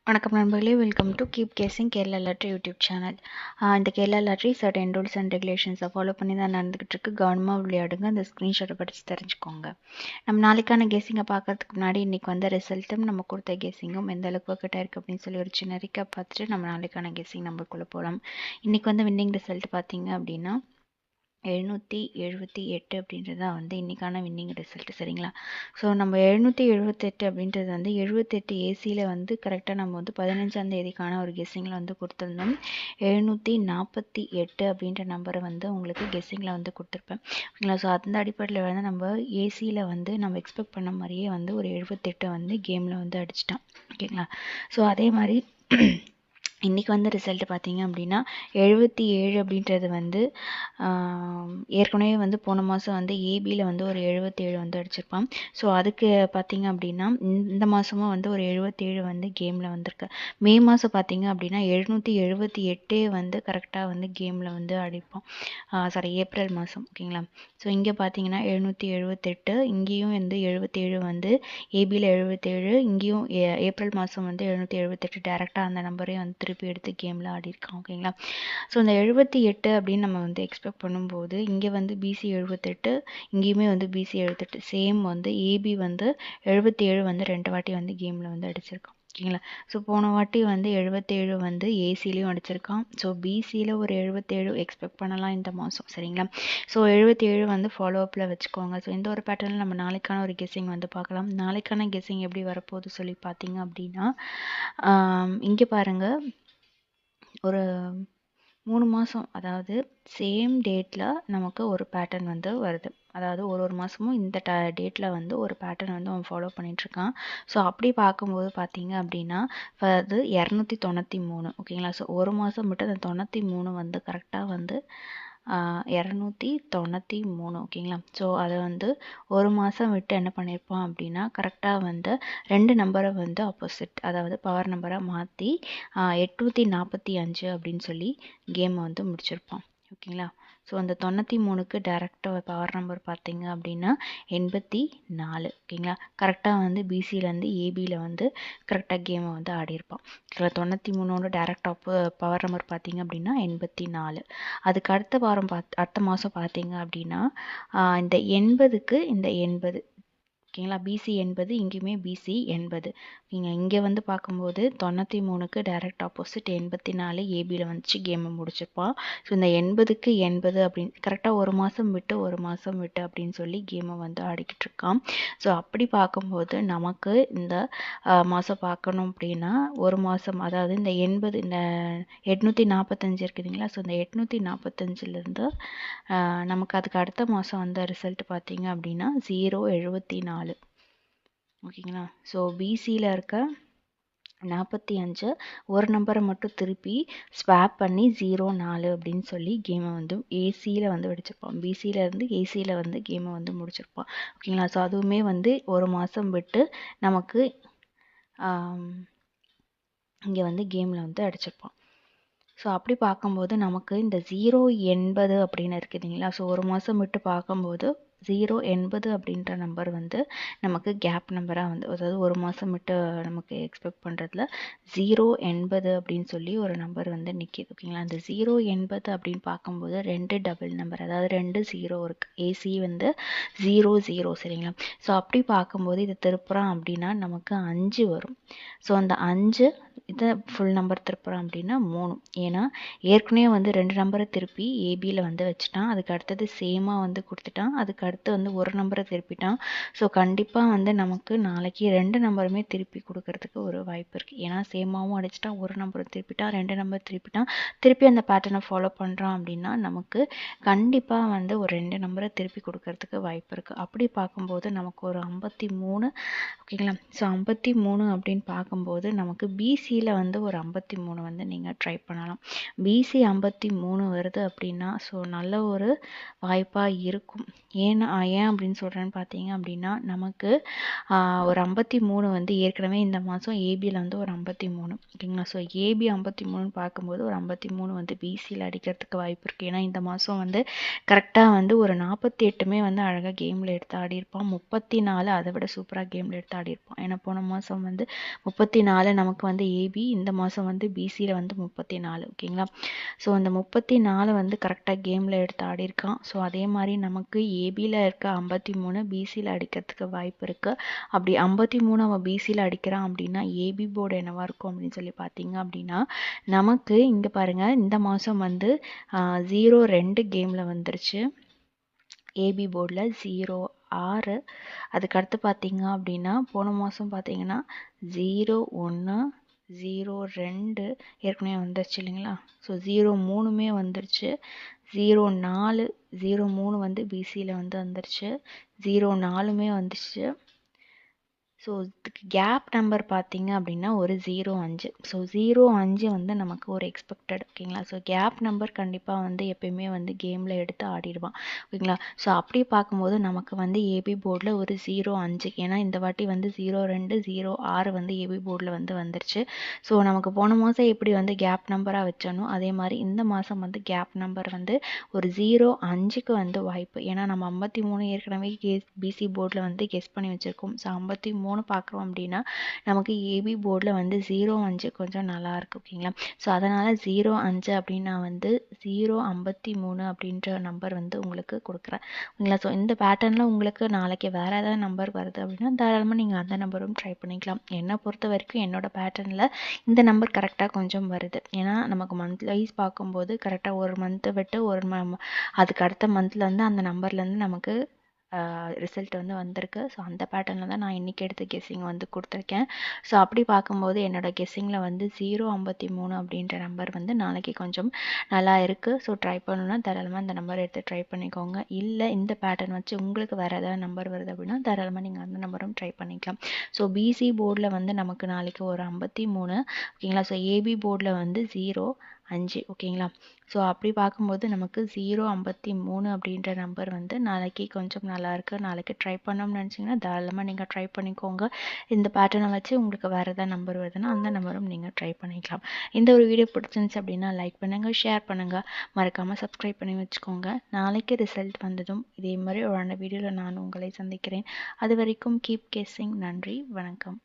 வணக்கம் நண்பர்களே, welcome to keep guessing Kerala lottery YouTube channel. இந்த Kerala lottery certain rules and ரெகுலேஷன்ஸை ஃபாலோ பண்ணி தான் நடந்துகிட்டு இருக்கு. கவனமாக விளையாடுங்க. அந்த ஸ்க்ரீன்ஷாட்டை படித்து தெரிஞ்சுக்கோங்க. நம்ம நாளைக்கான கெஸிங்கை பார்க்கறதுக்கு முன்னாடி இன்னைக்கு வந்த ரிசல்ட்டும் நம்ம கொடுத்த கெஸிங்கும் எந்த அளவுக்கு ஒர்க் இருக்குது அப்படின்னு சொல்லி ஒரு சின்ன ரீக்கப் பார்த்துட்டு நம்ம நாளைக்கான கெஸிங் நம்மளுக்குள்ளே போகலாம். இன்னைக்கு வந்து வின்னிங் ரிசல்ட் பார்த்தீங்க அப்படின்னா 778 அப்படின்றது தான் வந்து இன்றைக்கான வின்னிங் ரிசல்ட். சரிங்களா? ஸோ நம்ம 778 அப்படின்றது வந்து 78 ஏசியில் வந்து கரெக்டாக நம்ம வந்து 15ஆம் தேதிக்கான ஒரு கெஸ்ஸிங்கில் வந்து கொடுத்துருந்தோம். 748 அப்படின்ற நம்பரை வந்து உங்களுக்கு கெஸ்ஸிங்கில் வந்து கொடுத்துருப்பேன். ஓகேங்களா? ஸோ அந்த அடிப்படையில் வந்து நம்ம ஏசியில் வந்து நம்ம எக்ஸ்பெக்ட் பண்ண மாதிரியே வந்து ஒரு 78 வந்து கேமில் வந்து அடிச்சிட்டோம். ஓகேங்களா? ஸோ அதே மாதிரி இன்றைக்கி வந்து ரிசல்ட் பார்த்தீங்க அப்படின்னா 77 அப்படின்றது வந்து ஏற்கனவே வந்து போன மாதம் வந்து ஏபியில் வந்து ஒரு 77 வந்து அடிச்சிருப்பான். ஸோ அதுக்கு பார்த்தீங்க அப்படின்னா இந்த மாதமும் வந்து ஒரு 77 வந்து கேமில் வந்திருக்கு. மே மாதம் பார்த்தீங்க அப்படின்னா 778 வந்து கரெக்டாக வந்து கேமில் வந்து அடிப்போம். ஏப்ரல் மாதம். ஓகேங்களா? ஸோ இங்கே பார்த்தீங்கன்னா 778, இங்கேயும் வந்து 77 வந்து ஏபியில் 77, இங்கேயும் ஏப்ரல் மாதம் வந்து 778 டேரெக்டாக அந்த நம்பரே வந்து திருப்பி எடுத்து கேமில் ஆடிருக்கான். ஓகேங்களா? ஸோ இந்த 78 அப்படின்னு நம்ம வந்து எக்ஸ்பெக்ட் பண்ணும்போது இங்கே வந்து பிசி 78, இங்கேயுமே வந்து பிசி 78 சேம் வந்து ஏபி வந்து 77 வந்து 2 வாட்டி வந்து கேமில் வந்து அடிச்சிருக்கான். ஓகேங்களா? ஸோ போன வாட்டி வந்து 77 வந்து ஏசிலையும் அடிச்சிருக்கான். ஸோ பிசியில் ஒரு 77 எக்ஸ்பெக்ட் பண்ணலாம் இந்த மாதம். சரிங்களா? ஸோ 77 வந்து ஃபாலோ அப்பில் வச்சுக்கோங்க. ஸோ இந்த ஒரு பேட்டர்னில் நம்ம நாளைக்கான ஒரு கெஸ்ஸிங் வந்து பார்க்கலாம். நாளைக்கான கெஸ்ஸிங் எப்படி வரப்போகுது சொல்லி பார்த்தீங்க அப்படின்னா இங்கே பாருங்கள், ஒரு 3 மாதம், அதாவது சேம் டேட்டில் நமக்கு ஒரு பேட்டர்ன் வந்து வருது. அதாவது ஒரு மாதமும் இந்த டேட்டில் வந்து ஒரு பேட்டர்ன் வந்து அவன் ஃபாலோ பண்ணிகிட்ருக்கான். ஸோ அப்படி பார்க்கும்போது பார்த்தீங்க அப்படின்னா அது 293. ஓகேங்களா? ஸோ ஒரு மாதம் மட்டும் அந்த 93 வந்து கரெக்டாக வந்து 293. ஓகேங்களா? ஸோ அதை வந்து ஒரு மாதம் விட்டு என்ன பண்ணியிருப்பான் அப்படின்னா கரெக்டாக வந்து 2 நம்பரை வந்து ஆப்போசிட், அதாவது பவர் நம்பராக மாற்றி 845 அப்படின்னு சொல்லி கேமை வந்து முடிச்சிருப்பான். ஓகேங்களா? ஸோ அந்த 93க்கு டேரெக்டாக பவர் நம்பர் பார்த்தீங்க அப்படின்னா 84. ஓகேங்களா? கரெக்டாக வந்து பிசியிலேருந்து ஏபியில் வந்து கரெக்டாக கேமை வந்து ஆடியிருப்பான். 93ஓட டேரெக்ட் பவர் நம்பர் பார்த்தீங்க அப்படின்னா 84. அதுக்கு அடுத்த மாதம் பார்த்தீங்க அப்படின்னா இந்த 80க்கு இந்த 80. ஓகேங்களா? பிசி 80, இங்கேயுமே பிசி 80. இங்கே வந்து பார்க்கும்போது 93க்கு டைரக்ட் ஆப்போசிட் 84 ஏபியில் வந்துச்சு, கேமை முடிச்சிருப்பான். ஸோ இந்த 80க்கு 80 அப்படின்னு கரெக்டாக ஒரு மாதம் விட்டு அப்படின்னு சொல்லி கேமை வந்து ஆடிக்கிட்டு இருக்கான். ஸோ அப்படி பார்க்கும்போது நமக்கு இந்த மாதம் பார்க்கணும் அப்படின்னா ஒரு மாதம், அதாவது இந்த 80, இந்த 845 இருக்குதுங்களா? ஸோ இந்த 845லேருந்து நமக்கு அதுக்கு அடுத்த மாதம் வந்த ரிசல்ட் பார்த்தீங்க அப்படின்னா 074. ஓகேங்களா? ஸோ பிசியில் இருக்க 45 ஒரு நம்பரை மட்டும் திருப்பி ஸ்வாப் பண்ணி 04 அப்படின்னு சொல்லி கேமை வந்து ஏசியில் வந்து வெடிச்சிருப்பான். பிசியிலேருந்து ஏசியில் வந்து கேமை வந்து முடிச்சிருப்பான். ஓகேங்களா? ஸோ அதுவுமே வந்து ஒரு மாதம் விட்டு நமக்கு இங்கே வந்து கேமில் வந்து அடிச்சிருப்பான். ஸோ அப்படி பார்க்கும்போது நமக்கு இந்த 080 அப்படின்னு இருக்குதுங்களா? ஸோ ஒரு மாதம் விட்டு பார்க்கும்போது 080 அப்படின்ற நம்பர் வந்து நமக்கு கேப் நம்பராக வந்து, அதாவது ஒரு மாதம் விட்டு நமக்கு எக்ஸ்பெக்ட் பண்ணுறதுல 080 அப்படின்னு சொல்லி ஒரு நம்பர் வந்து நிற்கிது. ஓகேங்களா? அந்த 080 அப்படின்னு பார்க்கும்போது 2 டபுள் நம்பர், அதாவது 2 0 இருக்குது. ஏசி வந்து 00. சரிங்களா? ஸோ அப்படி பார்க்கும்போது இதை திருப்புறான் அப்படின்னா நமக்கு 5 வரும். ஸோ அந்த 5 இதை ஃபுல் நம்பர் திருப்புறான் அப்படின்னா 3. ஏன்னா ஏற்கனவே வந்து 2 நம்பரை திருப்பி ஏபியில் வந்து வச்சுட்டான். அதுக்கு அடுத்தது சேமாக வந்து கொடுத்துட்டான். அதுக்கு அடுத்து வந்து ஒரு நம்பரை திருப்பிட்டான். ஸோ கண்டிப்பாக வந்து நமக்கு நாளைக்கு 2 நம்பருமே திருப்பி கொடுக்கறதுக்கு ஒரு வாய்ப்பு இருக்குது. ஏன்னா சேமாகவும் அடிச்சிட்டான், ஒரு நம்பரை திருப்பிட்டான், 2 நம்பர் திருப்பிட்டான், திருப்பி அந்த பேட்டர்னை ஃபாலோ பண்ணுறான் அப்படின்னா நமக்கு கண்டிப்பாக வந்து ஒரு 2 நம்பரை திருப்பி கொடுக்கறதுக்கு வாய்ப்பு இருக்குது. அப்படி பார்க்கும்போது நமக்கு ஒரு 53. ஓகேங்களா? ஸோ 53 அப்படின்னு பார்க்கும்போது நமக்கு பிசியில் வந்து ஒரு 53 வந்து நீங்கள் ட்ரை பண்ணலாம். பிசி 53 வருது அப்படின்னா ஸோ நல்ல ஒரு வாய்ப்பாக இருக்கும். ஏன் அப்படின்னு சொல்கிறேன்னு பார்த்தீங்க அப்படின்னா நமக்கு ஒரு 53 வந்து ஏற்கனவே இந்த மாதம் ஏபியில் வந்து ஒரு 53. ஓகேங்களா? ஸோ ஏபி 53 பார்க்கும்போது ஒரு 53 வந்து பிசியில் அடிக்கிறதுக்கு வாய்ப்பு இருக்குது. ஏன்னா இந்த மாதம் வந்து கரெக்டாக வந்து ஒரு 48மே வந்து அழகாக கேமில் எடுத்து ஆடியிருப்பான். 34 அதை விட சூப்பராக கேமில் எடுத்து ஆடியிருப்பான். ஏன்னா போன மாதம் வந்து 34 நமக்கு வந்து ஏபி, இந்த மாதம் வந்து பிசியில் வந்து 34. ஓகேங்களா. ஸோ அந்த 34 வந்து கரெக்டாக கேமில் எடுத்து ஆடிருக்கான். ஸோ அதே மாதிரி நமக்கு ஏபியில் இருக்க 53 பிசியில் அடிக்கிறதுக்கு வாய்ப்பு இருக்குது. அப்படி 53 அவன் பிசியில் அடிக்கிறான் அப்படின்னா ஏபி போர்டு என்னவா இருக்கும் அப்படின்னு சொல்லி பார்த்தீங்க அப்படின்னா, நமக்கு இங்கே பாருங்கள், இந்த மாதம் வந்து 0-2 கேமில் வந்துருச்சு ஏபி போர்டில் 0-6. அதுக்கடுத்து பார்த்தீங்க அப்படின்னா போன மாதம் பார்த்தீங்கன்னா 0-1 0-2 ஏற்கனவே வந்துருச்சு இல்லைங்களா. ஸோ 0-3மே வந்துருச்சு. 0-4 0-3 வந்து பிசியில் வந்து வந்துருச்சு. 0-4மே வந்துச்சு. ஸோ இதுக்கு கேப் நம்பர் பார்த்தீங்க அப்படின்னா ஒரு 0-5. ஸோ 0-5 வந்து நமக்கு ஒரு எக்ஸ்பெக்டட். ஓகேங்களா. ஸோ கேப் நம்பர் கண்டிப்பாக வந்து எப்பயுமே வந்து கேமில் எடுத்து ஆடிடுவான். ஓகேங்களா. ஸோ அப்படி பார்க்கும்போது நமக்கு வந்து ஏபி போர்டில் ஒரு 0-5, ஏன்னா இந்த வாட்டி வந்து 0-2 0-6 வந்து ஏபி போர்டில் வந்து வந்துருச்சு. ஸோ நமக்கு போன மாதம் எப்படி வந்து கேப் நம்பராக வச்சனோ அதே மாதிரி இந்த மாதம் வந்து கேப் நம்பர் வந்து ஒரு 0-5க்கு வந்து வாய்ப்பு. ஏன்னா நம்ம 53 ஏற்கனவே பிசி போர்டில் வந்து கெஸ் பண்ணி வச்சுருக்கோம். ஸோ 53 பார்க்குறோம் அப்படின்னா நமக்கு ஏபி போர்டில் வந்து 0-5 கொஞ்சம் நல்லா இருக்கு. ஓகேங்களா. ஸோ அதனால் 0-5 அப்படின்னா வந்து 0-53 அப்படின்ற நம்பர் வந்து உங்களுக்கு கொடுக்குறேன். ஓகேங்களா. ஸோ இந்த பேட்டர்னில் உங்களுக்கு நாளைக்கு வேறு ஏதாவது நம்பர் வருது அப்படின்னா தாராளமாக நீங்கள் அந்த நம்பரும் ட்ரை பண்ணிக்கலாம். என்னை பொறுத்த வரைக்கும் என்னோட பேட்டர்னில் இந்த நம்பர் கரெக்டாக கொஞ்சம் வருது. ஏன்னா நமக்கு மந்த் வைஸ் பார்க்கும்போது கரெக்டாக ஒரு மந்த்தை விட்டு அதுக்கு அடுத்த மந்தில் வந்து அந்த நம்பர்லேருந்து நமக்கு ரிசல்ட் வந்து வந்திருக்கு. ஸோ அந்த பேட்டர்னில் தான் நான் இன்றைக்கி எடுத்து கெஸ்ஸிங் வந்து கொடுத்துருக்கேன். ஸோ அப்படி பார்க்கும்போது என்னோடய கெஸ்ஸிங்கில் வந்து 0-53 அப்படின்ற நம்பர் வந்து நாளைக்கு கொஞ்சம் நல்லா இருக்குது. ஸோ ட்ரை பண்ணணுன்னா தாராளமாக இந்த நம்பர் எடுத்து ட்ரை பண்ணிக்கோங்க. இல்லை இந்த பேட்டர்ன் வச்சு உங்களுக்கு வேறு ஏதாவது நம்பர் வருது அப்படின்னா தாராளமாக நீங்கள் அந்த நம்பரும் ட்ரை பண்ணிக்கலாம். ஸோ பிசி போர்டில் வந்து நமக்கு நாளைக்கு ஒரு 53. ஓகேங்களா. ஸோ ஏபி போர்டில் வந்து 0-5. ஓகேங்களா. ஸோ அப்படி பார்க்கும்போது நமக்கு 0-53 அப்படின்ற நம்பர் வந்து நாளைக்கு கொஞ்சம் நல்லாயிருக்கு. நாளைக்கு ட்ரை பண்ணோம்னு நினச்சிங்கன்னா தாராளமாக நீங்கள் ட்ரை பண்ணிக்கோங்க. இந்த பேட்டர்னை வச்சு உங்களுக்கு வேறு எதாவது நம்பர் வருதுன்னா அந்த நம்பரும் நீங்கள் ட்ரை பண்ணிக்கலாம். இந்த ஒரு வீடியோ பிடிச்சிருந்துச்சு அப்படின்னா லைக் பண்ணுங்கள், ஷேர் பண்ணுங்கள், மறக்காமல் சப்ஸ்கிரைப் பண்ணி வச்சுக்கோங்க. நாளைக்கு ரிசல்ட் வந்ததும் இதே மாதிரி ஒரு வீடியோவில் நான் உங்களை சந்திக்கிறேன். அது வரைக்கும் கீப் கெஸ்ஸிங். நன்றி, வணக்கம்.